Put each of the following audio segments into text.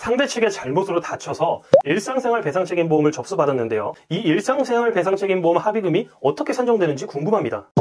상대 측의 잘못으로 다쳐서 일상생활 배상책임보험을 접수받았는데요. 이 일상생활 배상책임보험 합의금이 어떻게 산정되는지 궁금합니다.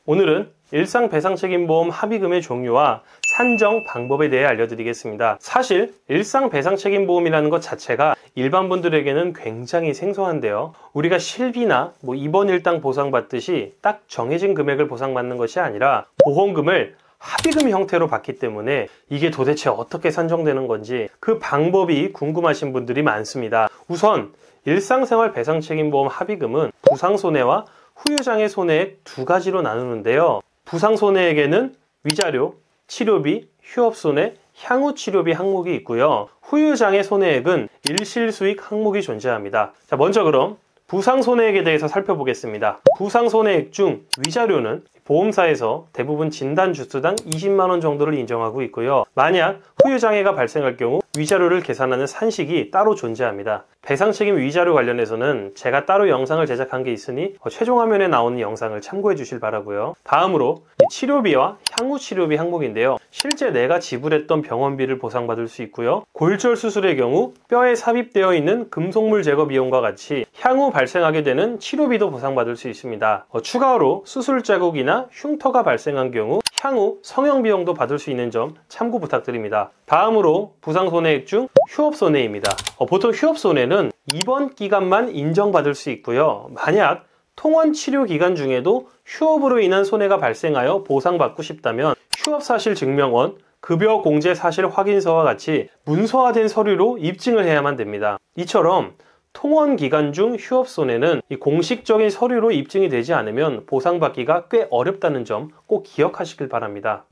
오늘은 일상배상책임보험 합의금의 종류와 산정 방법에 대해 알려드리겠습니다. 사실 일상배상책임보험이라는 것 자체가 일반 분들에게는 굉장히 생소한데요. 우리가 실비나 입원 일당 보상받듯이 딱 정해진 금액을 보상받는 것이 아니라 보험금을 합의금 형태로 받기 때문에 이게 도대체 어떻게 산정되는 건지 그 방법이 궁금하신 분들이 많습니다. 우선 일상생활 배상책임보험 합의금은 부상손해와 후유장애 손해액 두 가지로 나누는데요. 부상손해액에는 위자료, 치료비, 휴업손해, 향후치료비 항목이 있고요. 후유장애 손해액은 일실수익 항목이 존재합니다. 자, 먼저 그럼 부상손해액에 대해서 살펴보겠습니다. 부상손해액 중 위자료는 보험사에서 대부분 진단 주수당 20만 원 정도를 인정하고 있고요. 만약 후유장애가 발생할 경우 위자료를 계산하는 산식이 따로 존재합니다. 배상책임 위자료 관련해서는 제가 따로 영상을 제작한 게 있으니 최종 화면에 나오는 영상을 참고해 주실 바라고요. 다음으로 치료비와 향후치료비 항목인데요. 실제 내가 지불했던 병원비를 보상받을 수 있고요. 골절 수술의 경우 뼈에 삽입되어 있는 금속물 제거 비용과 같이 향후 발생하게 되는 치료비도 보상받을 수 있습니다. 추가로 수술 자국이나 흉터가 발생한 경우 향후 성형 비용도 받을 수 있는 점 참고 부탁드립니다. 다음으로 부상손해액 중 휴업손해입니다. 보통 휴업손해는 입원 기간만 인정받을 수 있고요. 만약 통원 치료 기간 중에도 휴업으로 인한 손해가 발생하여 보상받고 싶다면 휴업사실 증명원, 급여 공제 사실 확인서와 같이 문서화된 서류로 입증을 해야만 됩니다. 이처럼 통원 기간 중 휴업손해는 공식적인 서류로 입증이 되지 않으면 보상받기가 꽤 어렵다는 점 꼭 기억하시길 바랍니다.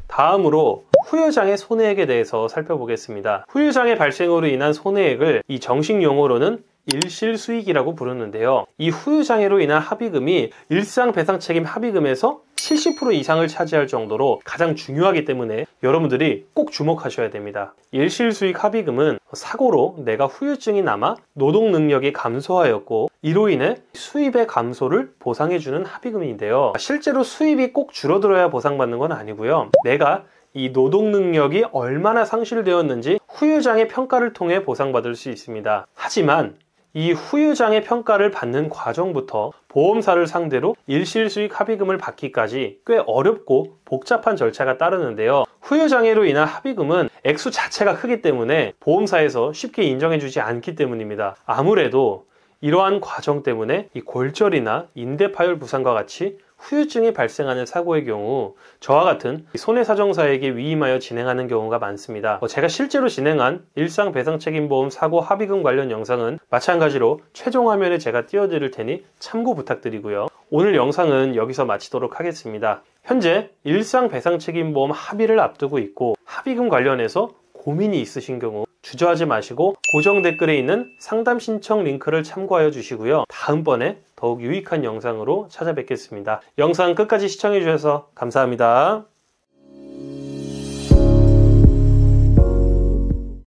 다음으로 후유장애 손해액에 대해서 살펴보겠습니다. 후유장애 발생으로 인한 손해액을 이 정식 용어로는 일실수익이라고 부르는데요. 이 후유장애로 인한 합의금이 일상배상책임 합의금에서 70% 이상을 차지할 정도로 가장 중요하기 때문에 여러분들이 꼭 주목하셔야 됩니다. 일실수익 합의금은 사고로 내가 후유증이 남아 노동 능력이 감소하였고 이로 인해 수입의 감소를 보상해주는 합의금인데요. 실제로 수입이 꼭 줄어들어야 보상받는 건 아니고요. 내가 이 노동 능력이 얼마나 상실되었는지 후유장애 평가를 통해 보상받을 수 있습니다. 하지만 이 후유장애 평가를 받는 과정부터 보험사를 상대로 일실수익 합의금을 받기까지 꽤 어렵고 복잡한 절차가 따르는데요. 후유장애로 인한 합의금은 액수 자체가 크기 때문에 보험사에서 쉽게 인정해주지 않기 때문입니다. 아무래도 이러한 과정 때문에 이 골절이나 인대파열 부상과 같이 후유증이 발생하는 사고의 경우 저와 같은 손해사정사에게 위임하여 진행하는 경우가 많습니다. 제가 실제로 진행한 일상배상책임보험 사고 합의금 관련 영상은 마찬가지로 최종 화면에 제가 띄워드릴 테니 참고 부탁드리고요. 오늘 영상은 여기서 마치도록 하겠습니다. 현재 일상배상책임보험 합의를 앞두고 있고 합의금 관련해서 고민이 있으신 경우 주저하지 마시고 고정 댓글에 있는 상담 신청 링크를 참고하여 주시고요. 다음번에 더욱 유익한 영상으로 찾아뵙겠습니다. 영상 끝까지 시청해 주셔서 감사합니다.